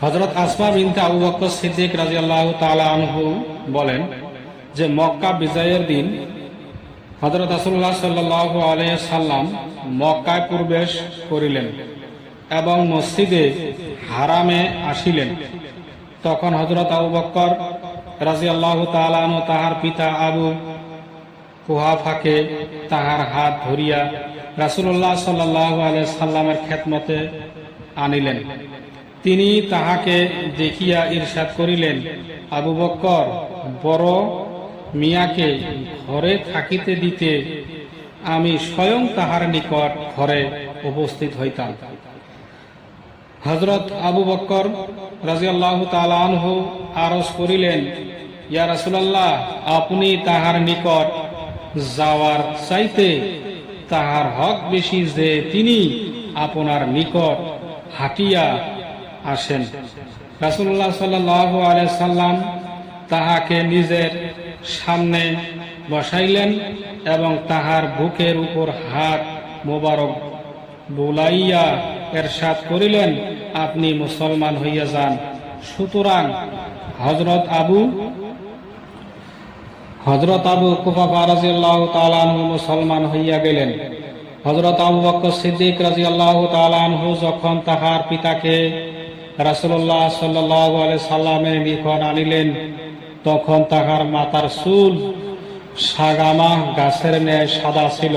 হযরত আসমা বিনতে আবু বকর সিদ্দিক রাদিয়াল্লাহু তাআলা আনহু বলেন যে মক্কা বিজয়ের দিন হযরত রাসূলুল্লাহ সাল্লাল্লাহু আলাইহি সাল্লাম মক্কায় প্রবেশ করিলেন এবং মসজিদে হারামে আসিলেন। তখন হযরত আবু বকর রাদিয়াল্লাহু তাআলা আনহু তাহার পিতা আবু কুহাফাকে তাহার হাত ধরিয়া রাসূলুল্লাহ সাল্লাল্লাহু আলাইহি সাল্লামের খেদমতে আনিলেন। তিনি তাহাকে দেখিয়া ইরশাদ করিলেন, আবু বকর, বড় মিয়াকে ঘরে থাকিতে দিতে আমি স্বয়ং তাহার নিকট ঘরে উপস্থিত হইতাম। হযরত আবু বকর রাদিয়াল্লাহু তাআলা আনহু আরজ করিলেন, ইয়া রাসূলুল্লাহ, আপনি তাহার নিকট যাওয়ার চাইতে তাহার হক বেশি যে তিনি আপনার নিকট হাঁটিয়া আসেন। রাসূলুল্লাহ সাল্লাল্লাহু আলাইহি সাল্লাম তাহাকে নিজের সামনে বসাইলেন এবং তাহার বুকের উপর হাত মোবারক বুলাইয়া ইরশাদ করিলেন, আপনি মুসলমান হইয়া যান। সুতরাং হযরত আবু কুহাফা রাদিয়াল্লাহু তাআলা আনহু মুসলমান হইয়া গেলেন। হযরত আবু বকর সিদ্দিক রাদিয়াল্লাহু তাআলা আনহু যখন তাহার পিতাকে রাসূলুল্লাহ সাল্লাল্লাহু আলাইহি সাল্লামের নিকট আনিলেন, তখন তাহার মাথার চুল সাগামা গাছের ন্যায় সাদা ছিল।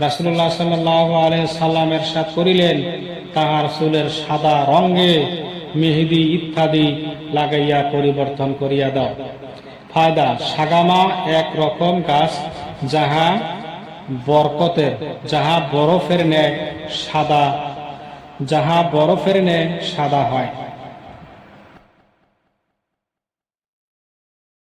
রাসূলুল্লাহ সাল্লাল্লাহু আলাইহি সাল্লাম ইরশাদ করিলেন, তাহার চুলের সাদা রঙে মেহেদি ইত্যাদি লাগাইয়া পরিবর্তন করিয়া দাও। ফায়দা: সাগামা এক রকম গাছ যাহা বরফের ন্যায় সাদা হয়।